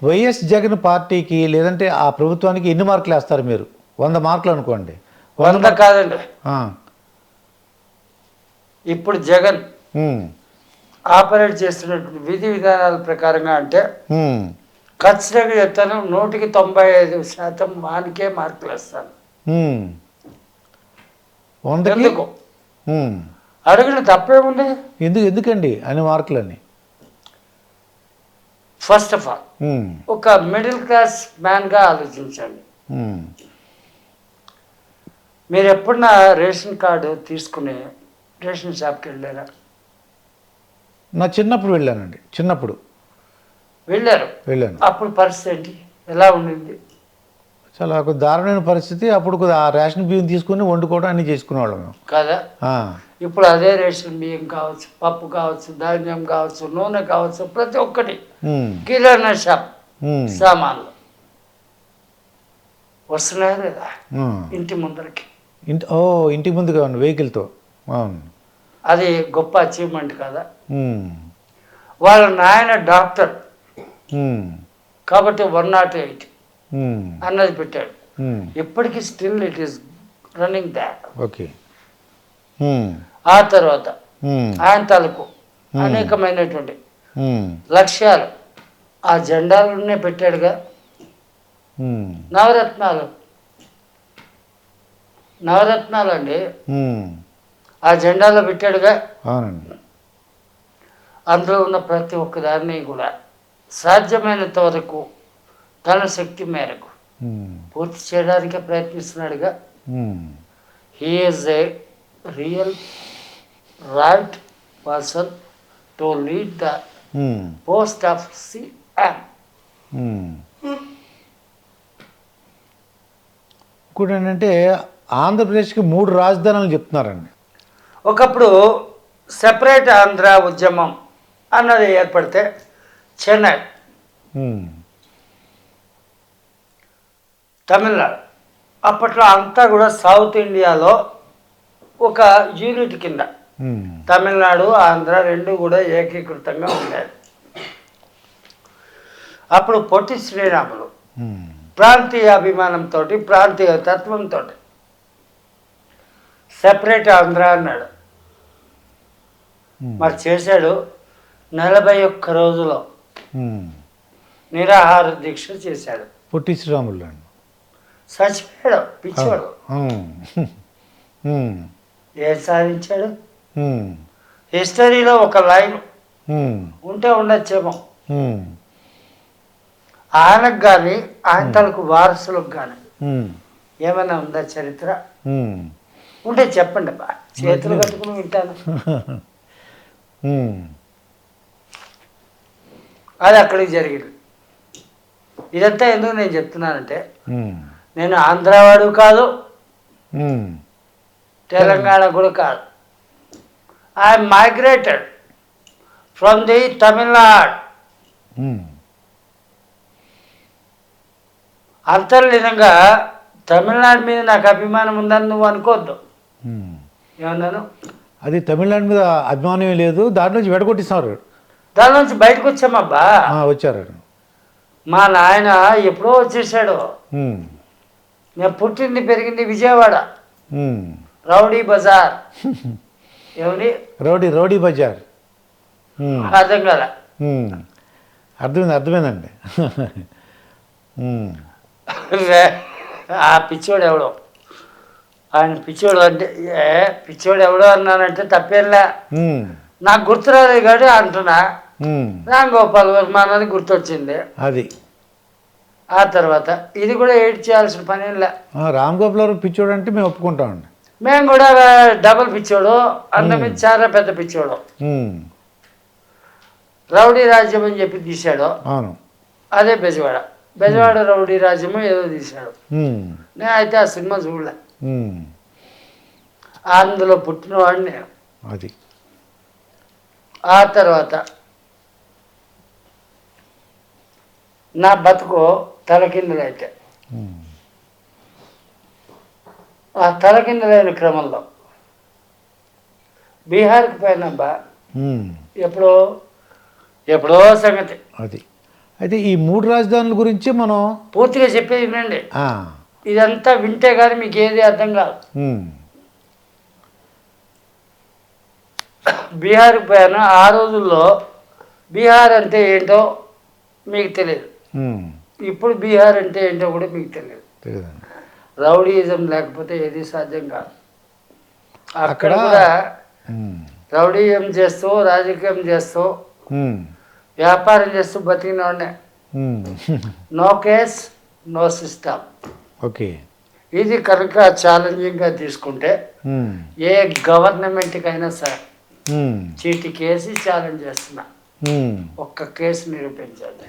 YS Jagan పార్టీకి లేదంటే ఆ ప్రభుత్వానికి ఎన్ని మార్కులు వేస్తారు మీరు? 100 మార్కులు అనుకోండి. 100 కాదండి. ఆ. ఇప్పుడు జగన్ ఆపరేట్ చేస్తున్నటువంటి విధి విధానాల ప్రకారంగా అంటే ఖచ్చితంగా చెప్తాను, 195% వానికే మార్కులు వేస్తాను. ఎందుకు అడిగిన తప్పేముంది? ఎందుకండి అన్ని మార్కులని? ఫస్ట్ ఆఫ్ ఆల్ ఒక మిడిల్ క్లాస్ మ్యాన్గా ఆలోచించండి. మీరు ఎప్పుడన్నా రేషన్ కార్డు తీసుకుని రేషన్ షాప్కి వెళ్ళారా? నా చిన్నప్పుడు వెళ్ళానండి. వెళ్ళాను. అప్పుడు పరిస్థితి ఏంటి, ఎలా ఉండింది? చాలా ఒక దారుణమైన పరిస్థితి. అప్పుడు ఆ రేషన్ బియ్యం తీసుకుని వండుకోవడం అన్నీ చేసుకునేవాళ్ళం మేము కదా. ఇప్పుడు అదే రేషన్ బియ్యం కావచ్చు, పప్పు కావచ్చు, ధాన్యం కావచ్చు, నూనె కావచ్చు, ప్రతి ఒక్కటి కిరాణా షాప్ సామాన్లు వస్తున్నాయా లేదా ఇంటి ముందరకి? ఇంటి ముందుగా ఉంది వెహికల్తో. అవును, అది గొప్ప అచీవ్మెంట్ కదా. వాళ్ళ నాయన డాక్టర్ కాబట్టి 108 అన్నది పెట్టాడు. ఇప్పటికీ still it is running that. Okay. ఆ తర్వాత ఆయన తాలూకు అనేకమైనటువంటి లక్ష్యాలు ఆ జెండాలనే పెట్టాడుగా. నవరత్నాలు అండి ఆ జెండాలో పెట్టాడుగా. అందులో ఉన్న ప్రతి ఒక్క దాన్ని కూడా సాధ్యమైనంత వరకు తన శక్తి మేరకు పూర్తి చేయడానికే ప్రయత్నిస్తున్నాడుగా. He is a real right person to lead the post of CM. ఇంకోటి ఏంటంటే ఆంధ్రప్రదేశ్కి 3 రాజధానులు చెప్తున్నారండి. ఒకప్పుడు సెపరేట్ ఆంధ్ర ఉద్యమం అన్నది ఏర్పడితే చెన్నై, తమిళనాడు, అప్పట్లో అంతా కూడా సౌత్ ఇండియాలో ఒక యూనిట్ కింద తమిళనాడు ఆంధ్ర రెండు కూడా ఏకీకృతంగా ఉండేది. అప్పుడు పొట్టి శ్రీరాములు ప్రాంతీయ అభిమానంతో, ప్రాంతీయ తత్వంతో సెపరేట్ ఆంధ్ర అన్నాడు. మరి చేశాడు. 41 రోజులో నిరాహార దీక్ష చేశాడు. పొట్టి శ్రీరాములు చచ్చిపోయాడు, పిచ్చాడు. ఏం సాధించాడు? హిస్టరీలో ఒక లైన్ ఉంటే ఉండొచ్చేమో. ఆయనకు కానీ ఆయన తనకు వారసులకు కానీ ఏమైనా ఉందా చరిత్ర? ఉంటే చెప్పండి బా, చేతులు కట్టుకుని వింటాను. అది అక్కడికి జరిగింది. ఇదంతా ఎందుకు నేను చెప్తున్నానంటే, నేను ఆంధ్రావాడు కాదు, తెలంగాణ కూడా కాదు. I migrated from the Tamil Nadu. అంతర్లీనంగా తమిళనాడు మీద నాకు అభిమానం ఉందని నువ్వు అనుకోవద్దు. ఏమన్నాను? అది తమిళనాడు మీద అభిమానం లేదు, దాని నుంచి వెడగొట్టిస్తున్నారు. దాని నుంచి బయటకు వచ్చామబ్బా. వచ్చారు. మా నాయన ఎప్పుడో వచ్చేసాడు. నేను పుట్టింది పెరిగింది విజయవాడ, రౌడీ బజార్. ఏమిటి రౌడీ బజార్? అర్థం కదా? అర్థమైందండి. ఆ పిచ్చోడు ఎవడో, ఆయన పిచ్చోడు అంటే పిచ్చోడు ఎవడో అన్నానంటే తప్పేంలే, నాకు గుర్తురాలేదు కాబట్టి అంటున్నా. రామ్ గోపాల్ వర్మ అన్నది గుర్తొచ్చింది. అది ఆ తర్వాత ఇది కూడా ఎయిట్ చేయాల్సిన పని లే. రామ్ గోపాల్ వర్మ పిచ్చోడు అంటే మేము ఒప్పుకుంటామండి. మేము కూడా డబుల్ పిచ్చోడు, అందమైన చాలా పెద్ద పిచ్చోడు. రౌడీ రాజ్యం అని చెప్పి తీశాడు. అవును, అదే బెజవాడ రౌడీ రాజ్యము ఏదో తీశాడు. నేను అయితే ఆ సినిమా చూడలే. అందులో పుట్టినవాడిని. అది ఆ తర్వాత నా బతుకు తలకిందులైతే ఆ తలకిందులైన క్రమంలో బీహార్కి పోయినబ్బా. ఎప్పుడో సంగతి. అది అయితే ఈ 3 రాజధానుల గురించి మనం పూర్తిగా చెప్పేది వినండి. ఆ, ఇదంతా వింటే కానీ మీకు ఏది అర్థం కాదు. ఉమ్, బీహార్ పోయాను. ఆ రోజుల్లో బీహార్ అంటే ఏంటో మీకు తెలియదు. ఉమ్, ఇప్పుడు బీహార్ అంటే ఏంటో కూడా మీకు తెలియదు. తెలియదండి. రౌడీయిజం లేకపోతే ఏది సాధ్యం కాదు. అక్కడ అక్కడ కూడా ఉమ్, రౌడీయం చేస్తూ రాజకీయం చేస్తూ ఉమ్, వ్యాపారం చేస్తూ బతికినోడే. Um, no case no system. Okay. ఇది కనుక ఛాలెంజింగ్గా తీసుకుంటే ఉమ్, ఏ గవర్నమెంట్కైనా సరే ఉమ్, చీటి కేసి ఛాలెంజ్ చేస్తున్నా. ఉమ్, ఒక్క కేసు నిరూపించండి.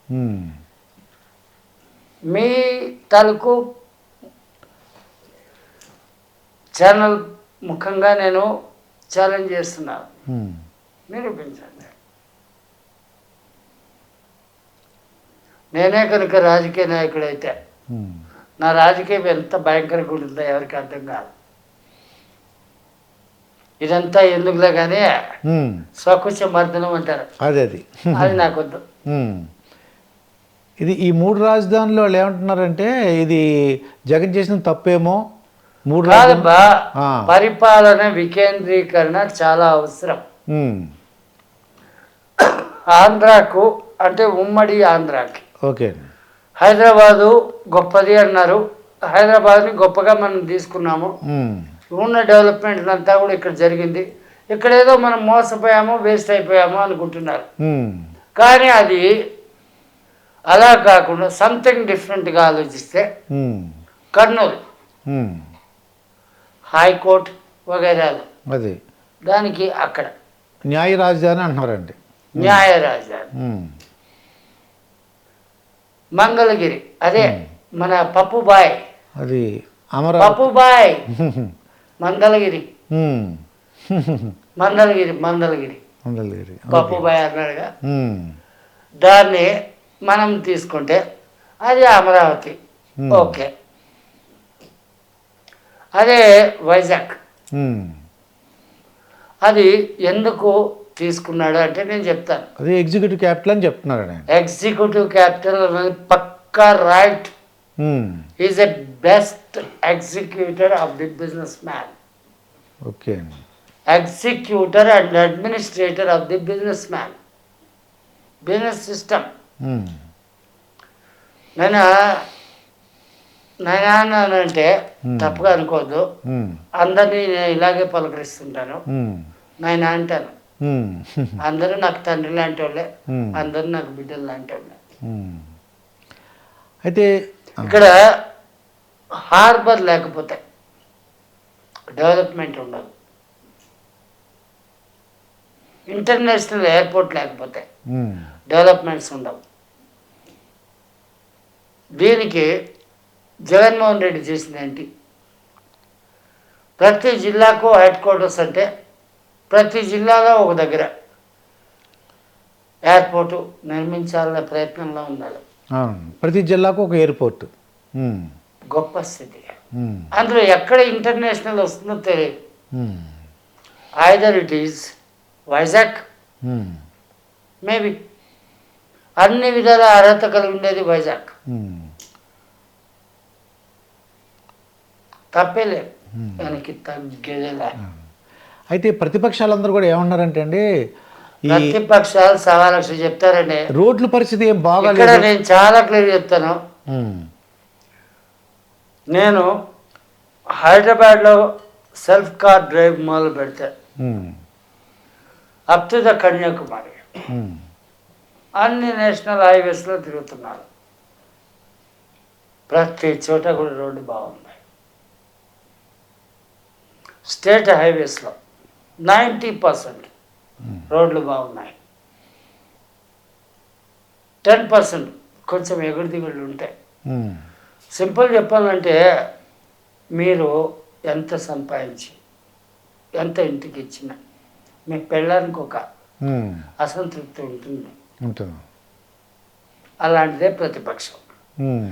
ఉమ్, మీ తాలూకు ఛానల్ ముఖంగా నేను ఛాలెంజ్ చేస్తున్నాను, ఉమ్, నిరూపించండి. నేనే కనుక రాజకీయ నాయకుడైతే ఉమ్, నా రాజకీయం ఎంత భయంకరంగా ఉంటుందో ఎవరికి అర్థం కాదు. ఇదంతా ఎందుకులే కానీ ఉమ్, స్వకుశ మర్దనం అంటారు, అదే అది. అది నాకొద్దు. ఉమ్. ఇది ఈ 3 రాజధానులు వాళ్ళు ఏమంటున్నారంటే ఇది జగన్ చేసిన తప్పేమో 3 రాజధానులు. కాదబ్బా, ఆ. పరిపాలన వికేంద్రీకరణ చాలా అవసరం. ఉమ్, ఆంధ్రాకు అంటే ఉమ్మడి ఆంధ్రాకి. ఓకే. హైదరాబాదు గొప్పది అన్నారు. హైదరాబాద్ని గొప్పగా మనం తీసుకున్నాము. ఉమ్, ఉన్న డెవలప్మెంట్ అంతా కూడా ఇక్కడ జరిగింది. ఇక్కడ ఏదో మనం మోసపోయాము, వేస్ట్ అయిపోయాము అనుకుంటున్నారు. ఉమ్, కానీ అది అలా కాకుండా సంథింగ్ డిఫరెంట్గా ఆలోచిస్తే ఉమ్, కర్నూలు ఉమ్, హైకోర్టు వగైరాలు, అది దానికి అక్కడ న్యాయ రాజధాని అంటున్నారండి. న్యాయ రాజధాని. ఉమ్, మంగళగిరి అదే మన పప్పుబాయ్, అది అమరావతి. పప్పుబాయ్ మంగళగిరి, ఉమ్, మంగళగిరి మంగళగిరి మంగళగిరి. పప్పుబాయ్ అన్నాడుగా. ఉమ్, దాన్ని మనం తీసుకుంటే అది అమరావతి. Hmm. ఓకే. అదే వైజాగ్, ఉమ్, అది ఎందుకు తీసుకున్నాడు అంటే నేను చెప్తాను. అది ఎగ్జిక్యూటివ్ క్యాపిటల్ అని చెప్తున్నారు ఆయన. ఎగ్జిక్యూటివ్ క్యాపిటల్ అనేది పక్కా right. Um, is a best executor of the businessman. Okay అండి. Executor and administrator of the businessman. Business system. Um, నేను అంటే తప్పుగా అనుకోవద్దు, ఉమ్, అందరినీ నేను ఇలాగే పలకరిస్తుంటాను. ఉమ్, నాయన అంటాను. ఉమ్, అందరూ నాకు తండ్రి లాంటి వాళ్ళే, ఉమ్, అందరూ నాకు బిడ్డలు లాంటి వాళ్ళే. ఉమ్. అయితే ఇక్కడ హార్బర్ లేకపోతే డెవలప్మెంట్ ఉండదు. ఇంటర్నేషనల్ ఎయిర్పోర్ట్ లేకపోతే ఉమ్, డెవలప్మెంట్స్ ఉండవు. దీనికి జగన్మోహన్ రెడ్డి చేసింది ఏంటి? ప్రతి జిల్లాకు హెడ్ క్వార్టర్స్ అంటే ప్రతి జిల్లాలో ఒక దగ్గర ఎయిర్పోర్టు నిర్మించాలనే ప్రయత్నంలో ఉన్నారు. అవును, ప్రతి జిల్లాకు ఒక ఎయిర్పోర్ట్. ఉమ్, గొప్ప స్థితి. ఉమ్, అందులో ఎక్కడ ఇంటర్నేషనల్ వస్తుందో తెలియదు. Um, either it is Vizag, um, maybe అన్ని విధాల అర్హత కలిగి ఉండేది వైజాగ్. ఉమ్, తప్పేలేదు, దానికి తగ్గేదేలే. అయితే ప్రతిపక్షాలందరూ కూడా ఏమన్నారంటే అండి ఈ ప్రతిపక్షాలు సవా లక్ష చెప్తారండి. రోడ్ల పరిస్థితి ఏం ఇక్కడ బాగాలేదు. నేను చాలా క్లియర్ చెప్తాను. ఉమ్, నేను హైదరాబాద్లో సెల్ఫ్ కార్ డ్రైవ్ మొదలు పెడితే ఉమ్, అప్ టు ద కన్యాకుమారి ఉమ్, అన్ని నేషనల్ హైవేస్లో తిరుగుతున్నారు. ప్రతి చోట కూడా రోడ్డు బాగున్నాయి. స్టేట్ హైవేస్లో 90% రోడ్లు బాగున్నాయి. 10% కొంచెం ఎగుడు దిగుళ్ళు ఉంటాయి. ఉమ్, సింపుల్ చెప్పాలంటే మీరు ఎంత సంపాదించి ఎంత ఇంటికి ఇచ్చినా మీ పెళ్ళానికి ఒక ఉమ్, అసంతృప్తి ఉంటుంది. ఉంటుంది. అలాంటిదే ప్రతిపక్షం. ఉమ్,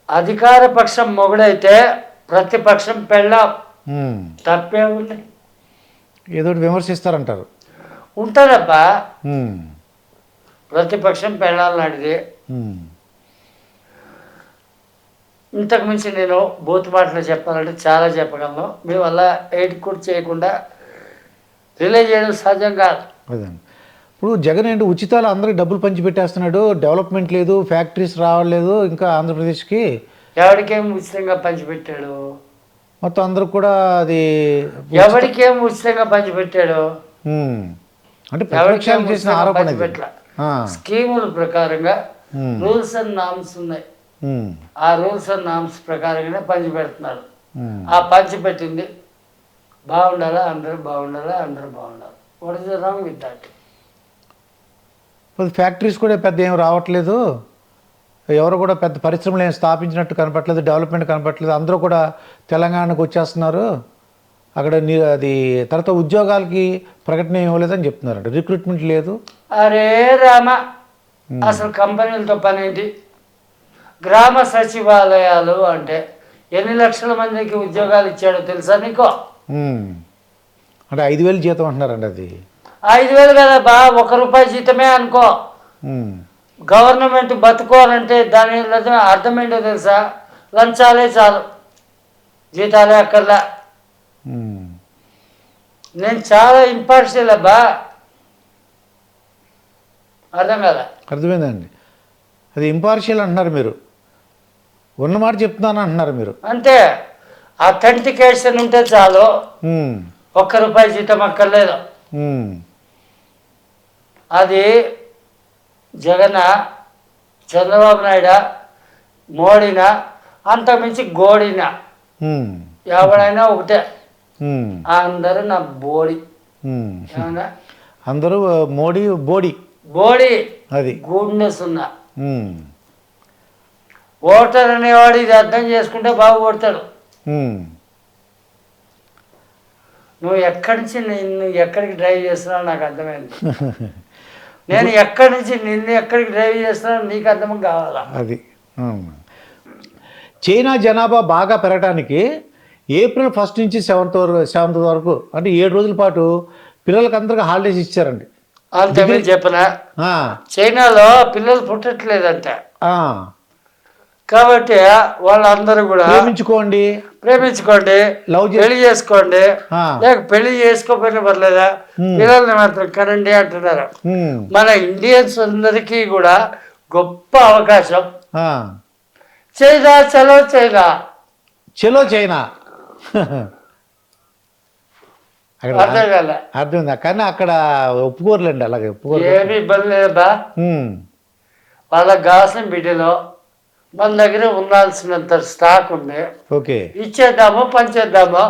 అధికార పక్షం మొగుడైతే ప్రతిపక్షం పెళ్ళాం, ఉమ్, తప్పే ఉంది. ఏదో ఒకటి విమర్శిస్తారంటారు. ఉంటుందబ్బా. ఉమ్, ప్రతిపక్షం పెళ్ళాలనాడిది. ఉమ్. ఇంతకు మించి నేను బూత్ మాటలు చెప్పాలంటే చాలా చెప్పగలను. మీ వల్ల ఎయిట్ కూడా చేయకుండా రిలే చేయడం సాధ్యం కాదు. అదండి. ఇప్పుడు జగన్ ఏంటి ఉచితాలు అందరికి డబ్బులు పంచి పెట్టేస్తున్నాడు, డెవలప్మెంట్ లేదు, ఫ్యాక్టరీస్ రావట్లేదు ఇంకా ఆంధ్రప్రదేశ్కి. ఎవరికేం ఉచితంగా పంచిపెట్టాడు? మొత్తం అందరికి కూడా అది ఎవరికేం ఉచితంగా పంచిపెట్టాడు? ఉమ్. అంటే ప్రతిపక్షాలు చేసిన ఆరోపణ ఇది. పంచిపెట్టల. స్కీముల ప్రకారంగా రూల్స్ అండ్ నామ్స్ ఉన్నాయి. ఆ రూల్స్ అండ్ నామ్స్ ప్రకారంగానే పంచిపెడుతున్నారు. ఆ పంచిపెట్టింది బాగుండాలా, అందరూ బాగుండాలా, అందరూ బాగుండాలి. What is the wrong with that? Factories కూడా పెద్ద ఏం రావట్లేదు, ఎవరు కూడా పెద్ద పరిశ్రమలు ఏం స్థాపించినట్టు కనపట్లేదు, డెవలప్మెంట్ కనపట్లేదు, అందరూ కూడా తెలంగాణకు వచ్చేస్తున్నారు. అక్కడ అది తర్వాత ఉద్యోగాలకి ప్రకటన ఇవ్వలేదని చెప్తున్నారంట, రిక్రూట్మెంట్ లేదు. అరే రామ, అసలు కంపెనీలతో పని ఏంటి? గ్రామ సచివాలయాలు అంటే ఎన్ని లక్షల మందికి ఉద్యోగాలు ఇచ్చాడో తెలుసా నీకు? అంటే 5,000 జీతం అంటున్నారండి. అది 5,000 కదా బా, ₹1 జీతమే అనుకో. గవర్నమెంట్ బతుకోవాలంటే దాని అర్థం ఏంటో తెలుసా? లంచాలే చాలు, జీతాలే అక్కర్లా. నేను చాలా ఇంపార్షియల్ అబ్బా, అర్థం కదా? అర్థమైందండి. అది ఇంపార్షియల్ అంటున్నారు మీరు, ఉన్నమాట చెప్తున్నాను అంటున్నారు మీరు. అంటే అథెంటికేషన్ ఉంటే చాలు, ₹1 జీతం అక్కర్లేదు. అది జగన్, చంద్రబాబు నాయుడు, మోడీనా, అంతకుమించి గోడినా, ఎవడైనా ఒకటే. అందరూ నా బోడి. ఏమన్నా అందరూ మోడీ బోడి బోడి, అది గుడ్నెస్ ఉన్నా. ఓటర్ అనేవాడు ఇది అర్థం చేసుకుంటే బాగుపడతాడు. నువ్వు ఎక్కడి నుంచి నిన్ను ఎక్కడికి డ్రైవ్ చేస్తున్నావు నాకు అర్థమైంది. నేను ఎక్కడి నుంచి నిన్ను ఎక్కడికి డ్రైవ్ చేస్తున్నావు నీకు అర్థం కావాలా? అది చైనా జనాభా బాగా పెరగడానికి ఏప్రిల్ 1 నుంచి 7th వరకు అంటే 7 రోజుల పాటు పిల్లలకి అందరికి హాలిడేస్ ఇచ్చారండి. అంతే చెప్పనా? చైనాలో పిల్లలు పుట్టట్లేదంట, కాబట్టి వాళ్ళందరూ కూడా ప్రేమించుకోండి, పెళ్లి చేసుకోండి, లేక పెళ్లి చేసుకోకపోయినా పర్లేదా, పిల్లల్ని మాత్రం కనండి అంటున్నారు. మన ఇండియన్స్ అందరికీ కూడా గొప్ప అవకాశం. చైనా చలో చైనా, చలో చైనా. అర్థమైంది. కానీ అక్కడ ఒప్పుకోరులేండి, అలాగే ఒప్పుకోరు. ఏమి ఇబ్బంది లేదబ్బా. వాళ్ళకి కావాల్సిన బిడ్డలో మన దగ్గర ఉండాల్సినంత స్టాక్ ఉంది. ఓకే, ఇచ్చేద్దాము, పంచేద్దాము.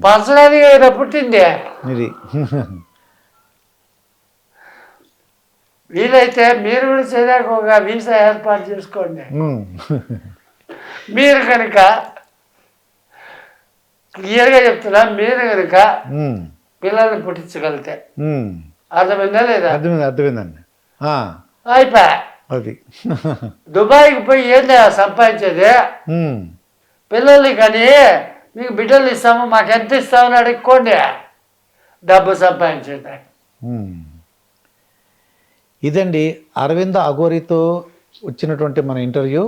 పంచడానికి ఏదో పుట్టింది. వీలైతే మీరు కూడా చేయడానికి ఒక వీసా ఏర్పాటు చేసుకోండి. మీరు కనుక క్లియర్గా చెప్తున్నా, మీరు కనుక పిల్లల్ని పుట్టించగలిగితే. అర్థమైందా లేదా? అర్థమైందండి. అయిపోయా. అది దుబాయ్కి పోయి ఏంది సంపాదించేది? పిల్లల్ని కానీ మీకు బిడ్డలు ఇస్తాము, మాకు ఎంత ఇస్తామని అడుక్కోండి, డబ్బు సంపాదించేది. ఇదండి అరవింద్ అఘోరితో వచ్చినటువంటి మన ఇంటర్వ్యూ.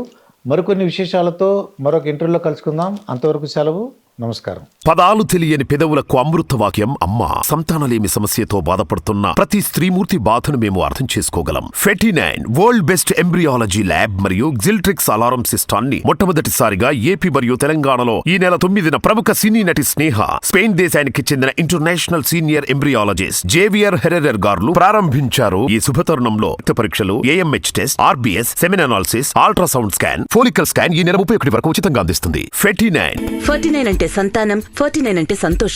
మరికొన్ని విశేషాలతో మరొక ఇంటర్వ్యూలో కలుసుకుందాం. అంతవరకు సెలవు, నమస్కారం. పదాలు తెలియని పెదవులకు అమృత వాక్యం అమ్మ. సంతానలేమి సమస్యతో బాధపడుతున్న ప్రతి స్త్రీమూర్తి బాధను మేము అర్థం చేసుకోగలం. Fertinine world best embryology lab మరియు జిల్ట్రిక్స్ అలారం సిస్టాన్ని మొట్టమొదటిసారిగా ఏపీ మరియు తెలంగాణలో ఈ నెల 9న ప్రముఖ సినీ నటి స్నేహ, స్పెయిన్ దేశానికి చెందిన international senior embryologist Javier Herrera గారు ప్రారంభించారు. ఈ శుభతరుణంలో రక్త పరీక్షలు, AMH test, RBS, సెమిన్ analysis, ultrasound scan, follicle scan ఈ నెల 31 వరకు ఉచితంగా అందిస్తుంది. ఫెర్టినైన్ అంటే సంతానం, 49 అంటే సంతోషం.